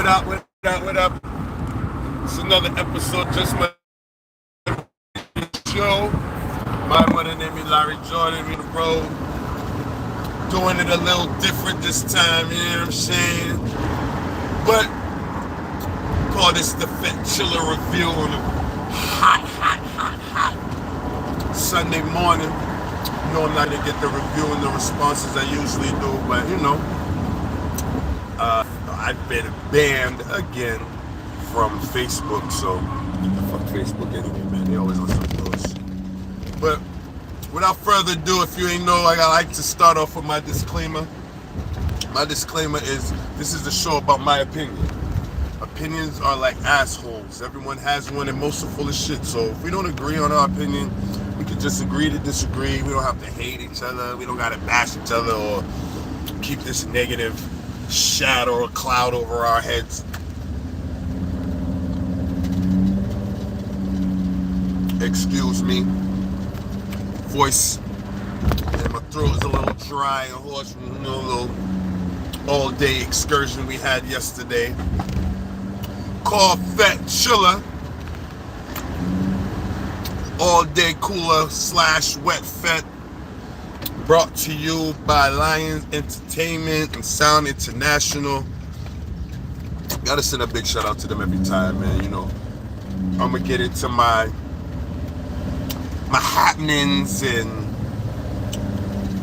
What up, what up, what up? It's another episode, just my show. My mother named me Larry Jordan, we the road. Doing it a little different this time, you know what I'm saying? But, call this the Fetechilla review on a hot Sunday morning. You know I'm not gonna get the review and the responses I usually do, but you know, I've been banned again from Facebook, so fuck Facebook anyway, man. They always listen to those. But without further ado, if you ain't know, I like to start off with my disclaimer. My disclaimer is this is the show about my opinion. Opinions are like assholes. Everyone has one, and most are full of shit. So if we don't agree on our opinion, we can just agree to disagree. We don't have to hate each other. We don't gotta bash each other or keep this negative shadow or cloud over our heads. Excuse me. Voice and my throat is a little dry and hoarse from a little all-day excursion we had yesterday called Fetechilla. All-day cooler / wet fet, brought to you by Lions Entertainment and Sound International. Gotta send a big shout out to them every time, man. You know, I'm gonna get into my happenings and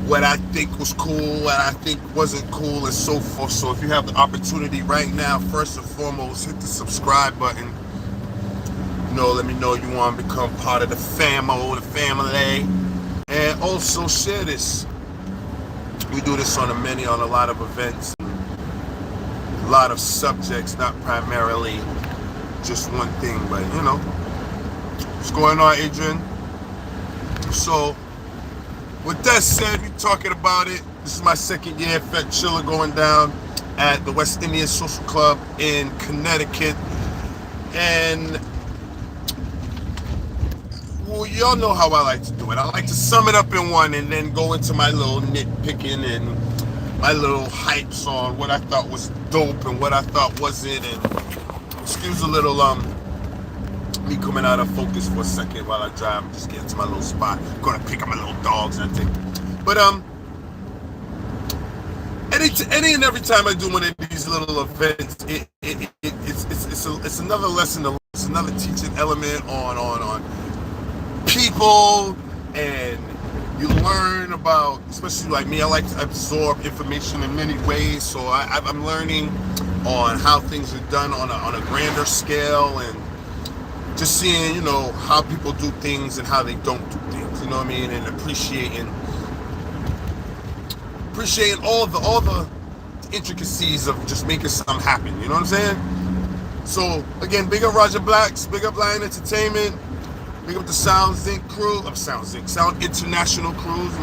what I think was cool, what I think wasn't cool, and so forth. So if you have the opportunity right now, first and foremost, hit the subscribe button. You know, let me know you want to become part of the family. And also share this. We do this on a lot of events, a lot of subjects, not primarily just one thing, but you know. What's going on, Adrian? So, with that said, we're talking about it. This is my second year at Fetechilla going down at the West Indian Social Club in Connecticut. And well, y'all know how I like to do it. I like to sum it up in one and then go into my little nitpicking and my little hypes on what I thought was dope and what I thought wasn't. And excuse a little me coming out of focus for a second while I drive. I'm just getting to my little spot. I'm gonna pick up my little dogs and everything. But any and every time I do one of these little events, it's another lesson. It's another teaching element on people, and you learn about, especially like me, I like to absorb information in many ways. So I'm learning on how things are done on a grander scale, and just seeing, you know, how people do things and how they don't do things, you know what I mean, and appreciating all the intricacies of just making something happen, you know what I'm saying? So again, big up Roger Blacks, big up Lion Entertainment, big up the Sound International crews,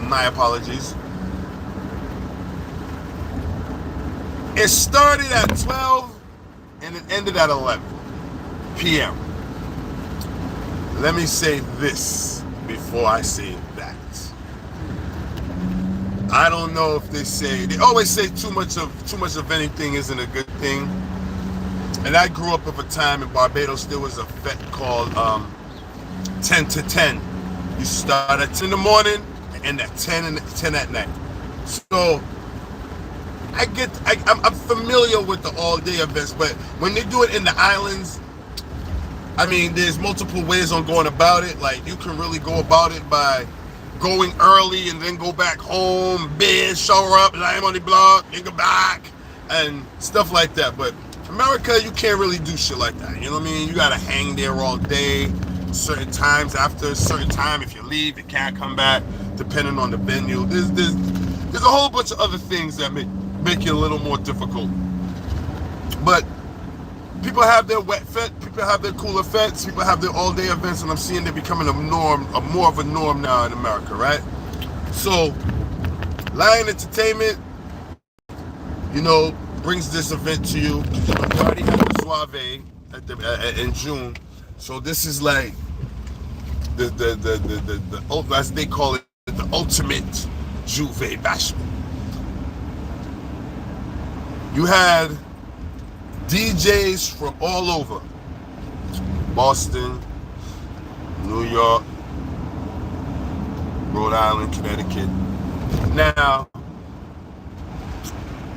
my apologies. It started at 12 and it ended at 11 p.m. Let me say this before I say that. I don't know if they always say too much of anything isn't a good thing. And I grew up of a time in Barbados, there was a fete called 10 to 10. You start at 10 in the morning and end at 10 at night. So I'm familiar with the all-day events, but when they do it in the islands, I mean, there's multiple ways on going about it. Like, you can really go about it by going early and then go back home, bed, show up, I'm on the block, then go back, and stuff like that. But America, you can't really do shit like that. You know what I mean? You gotta hang there all day, certain times. After a certain time, if you leave, you can't come back, depending on the venue. There's a whole bunch of other things that make it a little more difficult. But people have their wet fet, people have their cooler fets, people have their all-day events, and I'm seeing they're becoming more of a norm now in America, right? So, Lion Entertainment, you know, brings this event to you. We already had the Suave in June, so this is like the as they call it, the ultimate Juve bashment. You had DJs from all over Boston, New York, Rhode Island, Connecticut. Now,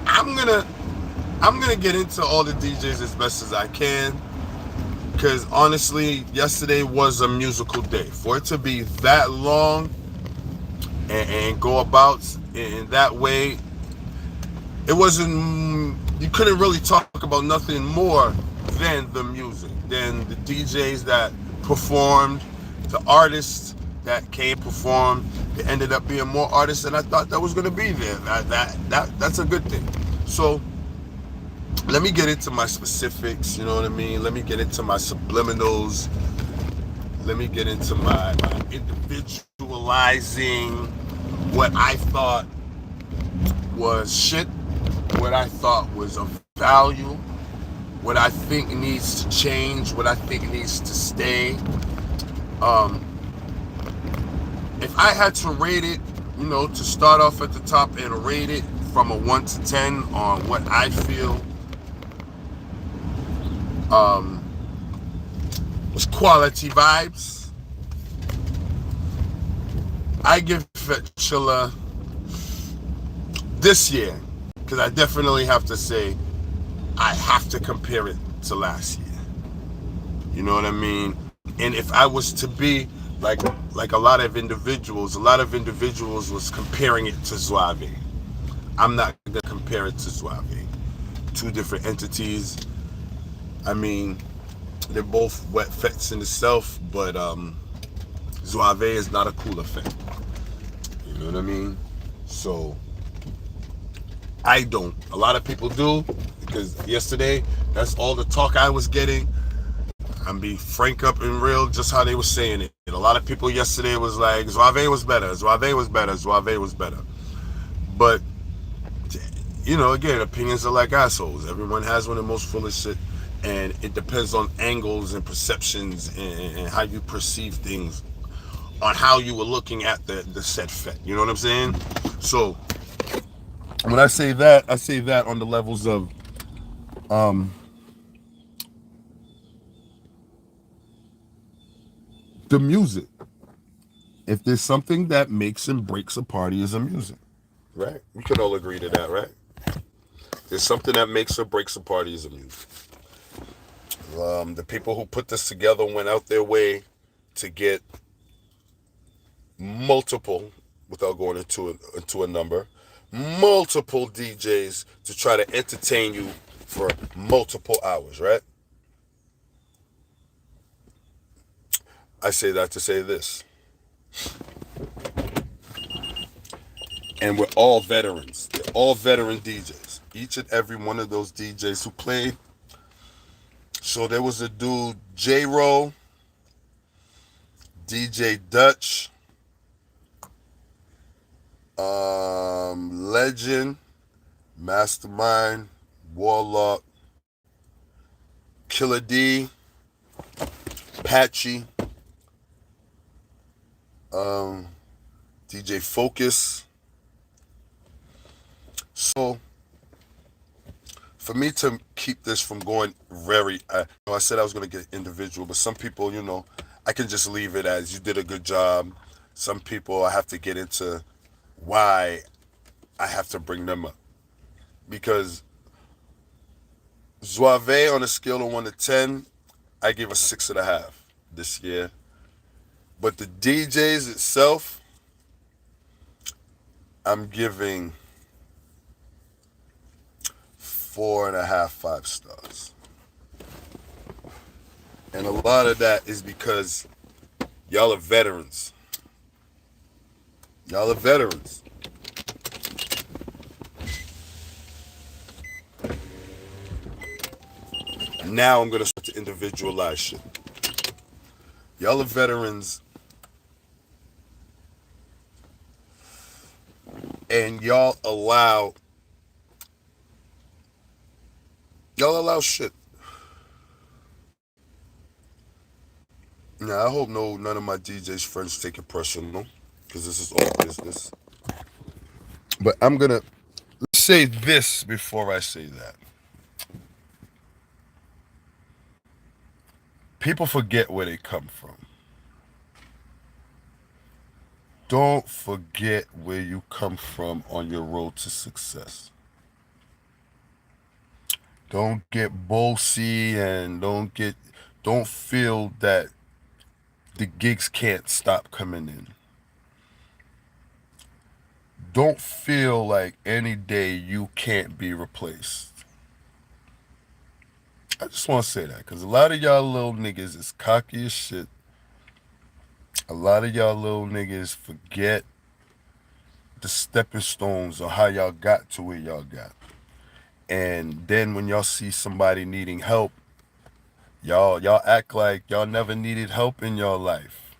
I'm gonna I'm gonna get into all the DJs as best as I can, because honestly, yesterday was a musical day. For it to be that long and go about in that way, it wasn't. You couldn't really talk about nothing more than the music, than the DJs that performed, the artists that came performed. It ended up being more artists than I thought that was going to be there. That's a good thing. So let me get into my specifics. You know what I mean? Let me get into my subliminals. Let me get into my individualizing what I thought was shit, what I thought was of value, what I think needs to change, what I think needs to stay. If I had to rate it, to start off at the top and rate it from a 1 to 10 on what I feel was quality vibes, I give Fetechilla this year, because I definitely have to say I have to compare it to last year. You know what I mean? And if I was to be like a lot of individuals was comparing it to Zouave. I'm not gonna compare it to Zouave. Two different entities. I mean, they're both wet fets in itself, but Zouave is not a cool effect. You know what I mean? So I don't. A lot of people do, because yesterday, that's all the talk I was getting. I'm be frank up and real, just how they were saying it. And a lot of people yesterday was like, Zouave was better, Zouave was better, Zouave was better. But, again, opinions are like assholes. Everyone has one of the most full of shit. And it depends on angles and perceptions and how you perceive things, on how you were looking at the said fet. You know what I'm saying? So when I say that on the levels of the music. If there's something that makes and breaks a party, is a music. Right? We can all agree to that, right? There's something that makes or breaks a party, is a music. The people who put this together went out their way to get multiple, without going into a number, multiple DJs to try to entertain you for multiple hours, right? I say that to say this. And we're all veterans. They're all veteran DJs. Each and every one of those DJs who played. So there was a dude, J-Ro, DJ Dutch, Legend, Mastermind, Warlock, Killer D, Patchy, DJ Focus. So for me to keep this from going very, I said I was going to get individual, but some people, I can just leave it as you did a good job. Some people I have to get into why I have to bring them up. Because Zouave, on a scale of 1 to 10, I gave a 6.5 this year. But the DJs itself, I'm giving 4.5, 5 stars. And a lot of that is because y'all are veterans. Y'all are veterans. Now I'm going to start to individualize shit. Y'all are veterans. And y'all allow shit. Now, I hope none of my DJs friends take it personal, because this is all business. But I'm going to say this before I say that. People forget where they come from. Don't forget where you come from on your road to success. Don't get bossy and don't feel that the gigs can't stop coming in. Don't feel like any day you can't be replaced. I just want to say that because a lot of y'all little niggas is cocky as shit. A lot of y'all little niggas forget the stepping stones or how y'all got to where y'all got. And then when y'all see somebody needing help, y'all act like y'all never needed help in your life.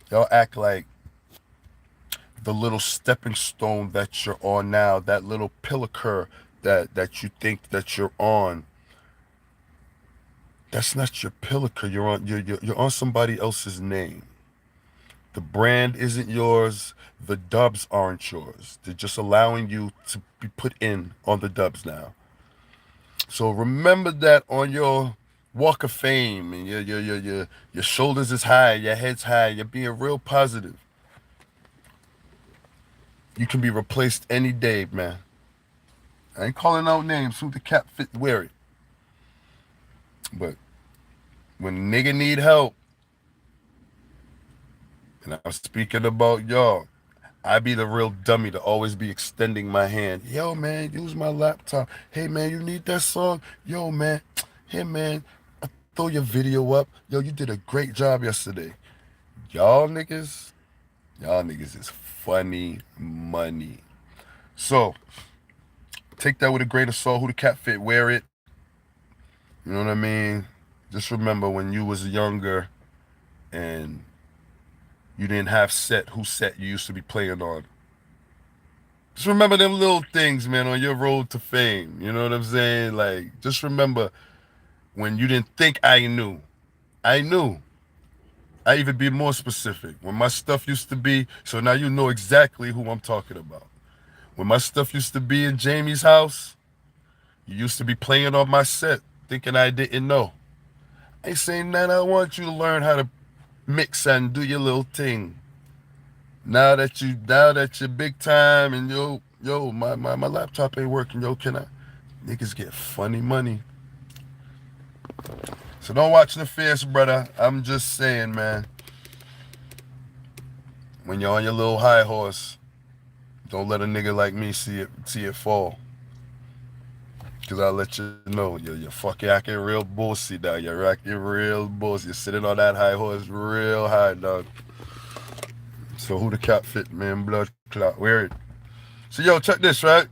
Y'all act like the little stepping stone that you're on now, that little pillar that you think that you're on, that's not your pillar. You're on somebody else's name. The brand isn't yours. The dubs aren't yours. They're just allowing you to be put in on the dubs now. So remember that on your walk of fame, and your shoulders is high, your head's high, you're being real positive. You can be replaced any day, man. I ain't calling out names. Who the cap fit wear it. But when a nigga need help, and I'm speaking about y'all, I be the real dummy to always be extending my hand. Yo, man, use my laptop. Hey, man, you need that song? Yo, man. Hey, man, I throw your video up. Yo, you did a great job yesterday. Y'all niggas is funny money. So, take that with a grain of salt. Who the cat fit, wear it. You know what I mean? Just remember when you was younger and you didn't have who set you used to be playing on. Just remember them little things, man, on your road to fame. You know what I'm saying? Like, just remember when you didn't think I knew. I knew. I even be more specific. When my stuff used to be, so now you know exactly who I'm talking about. When my stuff used to be in Jamie's house, you used to be playing on my set, thinking I didn't know. I ain't saying that. I want you to learn how to mix and do your little thing. Now that you're big time and my laptop ain't working, can I? Niggas get funny money. So don't watch the face, brother. I'm just saying, man. When you're on your little high horse, don't let a nigga like me see it fall. Cause I'll let you know, you're fucking acting real bossy, dog. You're acting real bossy. You're sitting on that high horse real high, dog. So who the cat fit, man? Blood clot. Weird. So yo, check this, right?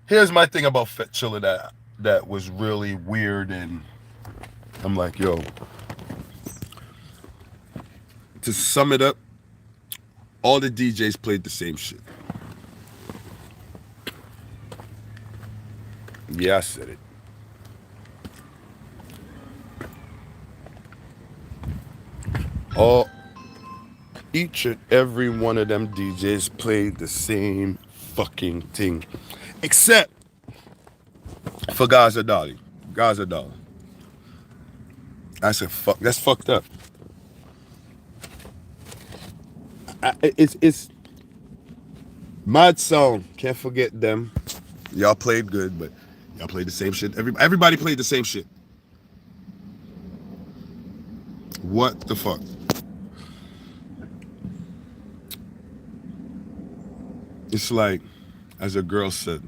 Here's my thing about Fetechilla that was really weird, and I'm like, yo. To sum it up, all the DJs played the same shit. Yeah, I said it. Each and every one of them DJs played the same fucking thing. Except for Gaza Dolly. Gaza Dolly. I said, fuck, that's fucked up. It's Mad Sound. Can't forget them. Y'all played good, but y'all played the same shit. Everybody played the same shit. What the fuck? It's like, as a girl said,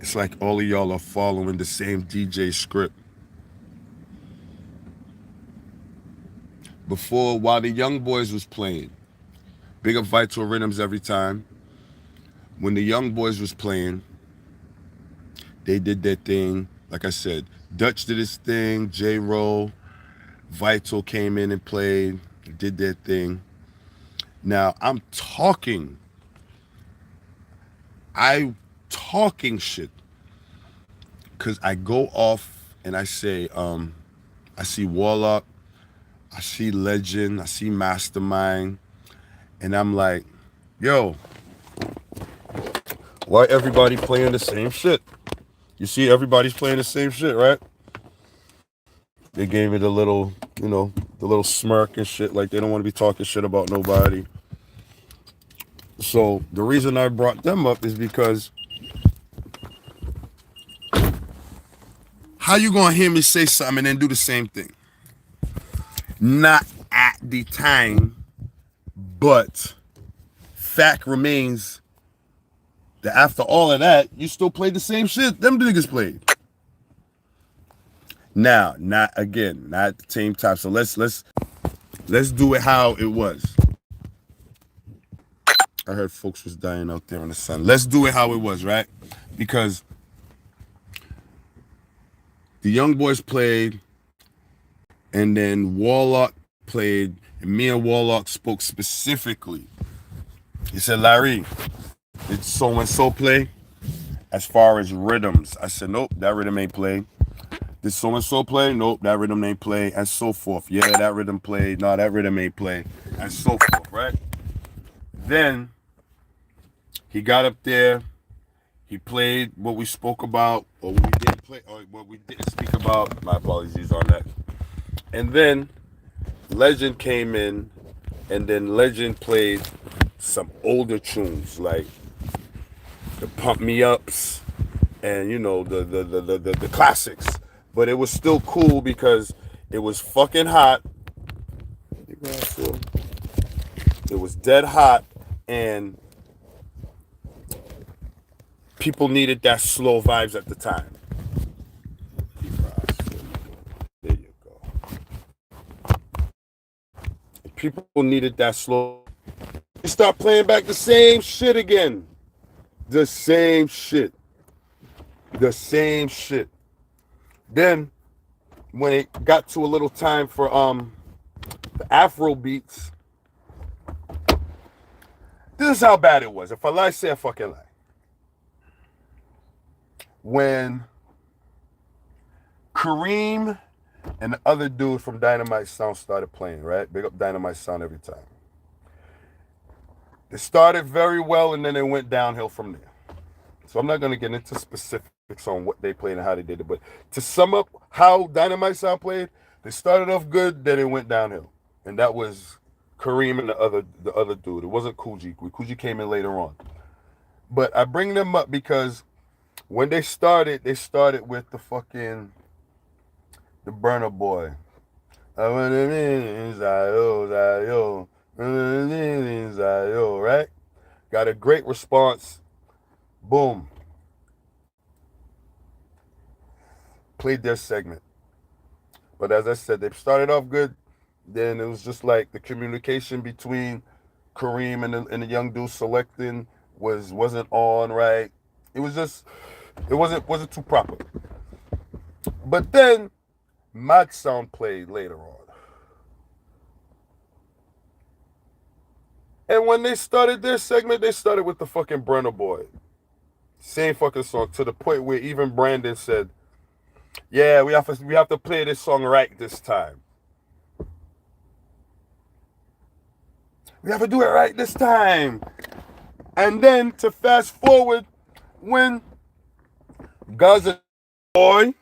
it's like all of y'all are following the same DJ script. Before, while the Young Boys was playing, big up Vital Rhythms every time. When the Young Boys was playing, they did their thing. Like I said, Dutch did his thing, J-Roll, Vital came in and played, did their thing. Now, I'm talking shit. Because I go off and I say, I see Warlock, I see Legend, I see Mastermind, and I'm like, yo, why everybody playing the same shit? You see everybody's playing the same shit, right? They gave it a little, the little smirk and shit, like they don't want to be talking shit about nobody. So the reason I brought them up is because how you gonna hear me say something and then do the same thing? Not at the time, but fact remains that after all of that, you still played the same shit them niggas played. Now, not again, not at the same time. So let's do it how it was. I heard folks was dying out there in the sun. Let's do it how it was, right? Because the young boys played, and then Warlock played, and me and Warlock spoke specifically. He said, Larry, did so and so play? As far as rhythms, I said, nope, that rhythm ain't played. Did so and so play? Nope, that rhythm ain't play, and so forth. Yeah, that rhythm played. No, that rhythm ain't play, and so forth, right? Then he got up there. He played what we spoke about, or what we didn't play, or what we didn't speak about. My apologies on that. And then Legend came in, and then Legend played some older tunes like the Pump Me Ups, and the classics. But it was still cool because it was fucking hot. It was dead hot, and people needed that slow vibes at the time. There you go. People needed that slow. They start playing back the same shit again. The same shit. The same shit. Then, when it got to a little time for the Afro beats, this is how bad it was. If I lie, say I fucking lie. When Kareem and the other dude from Dynamite Sound started playing, right? Big up Dynamite Sound every time. It started very well, and then it went downhill from there. So I'm not going to get into specifics on what they played and how they did it, but to sum up how Dynamite Sound played, they started off good, then it went downhill. And that was Kareem and the other dude. It wasn't Coogee. Coogee came in later on. But I bring them up because when they started with the Burner Boy. I want to be inside yo, right? Got a great response. Boom. Played their segment. But as I said, they started off good. Then it was just like the communication between Kareem and the young dude selecting wasn't on right. It wasn't too proper. But then Mad Sound played later on. And when they started their segment, they started with the fucking Brenner Boy. Same fucking song, to the point where even Brandon said, yeah, we have to play this song right this time. We have to do it right this time. And then to fast forward, when Gaza Boy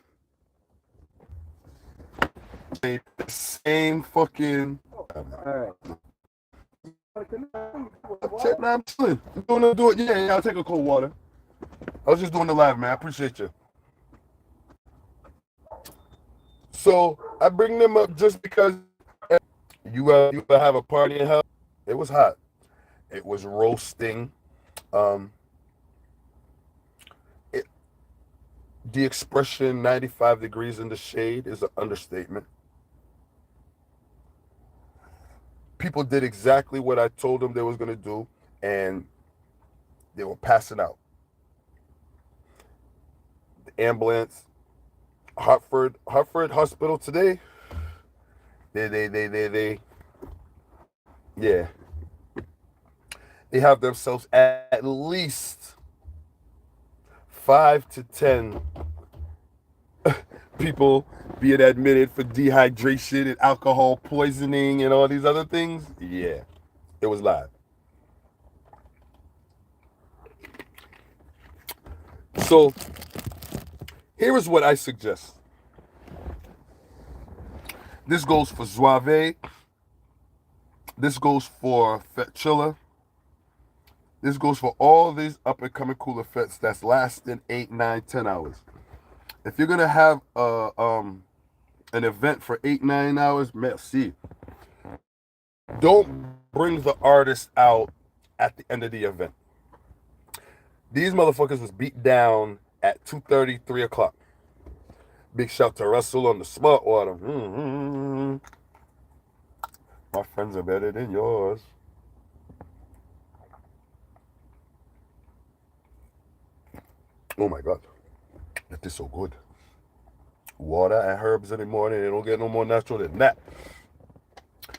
played the same fucking. Alright. I'm chilling. I'm doing it. Yeah, I'll take a cold water. I was just doing the live, man. I appreciate you. So I bring them up just because you have a party in hell. It was hot. It was roasting. The expression 95 degrees in the shade is an understatement. People did exactly what I told them they was going to do, and they were passing out. The ambulance, Hartford Hospital today, they have themselves at least 5 to 10 people being admitted for dehydration and alcohol poisoning and all these other things. Yeah, it was live. So here is what I suggest. This goes for Zouave. This goes for Fetechilla. This goes for all these up and coming cooler fets that's lasting 8, 9, 10 hours. If you're gonna have an event for 8, 9 hours, merci. Don't bring the artist out at the end of the event. These motherfuckers was beat down at 2:30, 3 o'clock. Big shout to Rass'Ole on the smart water. Mm-hmm. My friends are better than yours. Oh my God. That is so good. Water and herbs in the morning. They don't get no more natural than that.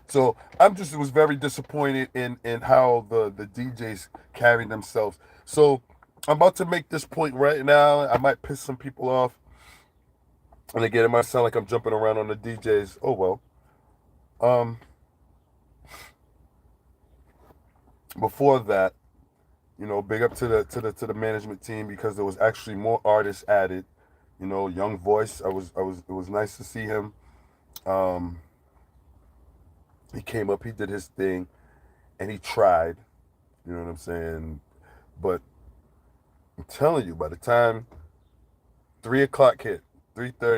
So I'm just was very disappointed in how the DJs carry themselves. So I'm about to make this point right now. I might piss some people off. And again, it might sound like I'm jumping around on the DJs. Oh well. Before that, big up to the management team because there was actually more artists added. Young voice. It was nice to see him. He came up, he did his thing, and he tried. You know what I'm saying? But I'm telling you, by the time 3 o'clock hit, 3:30.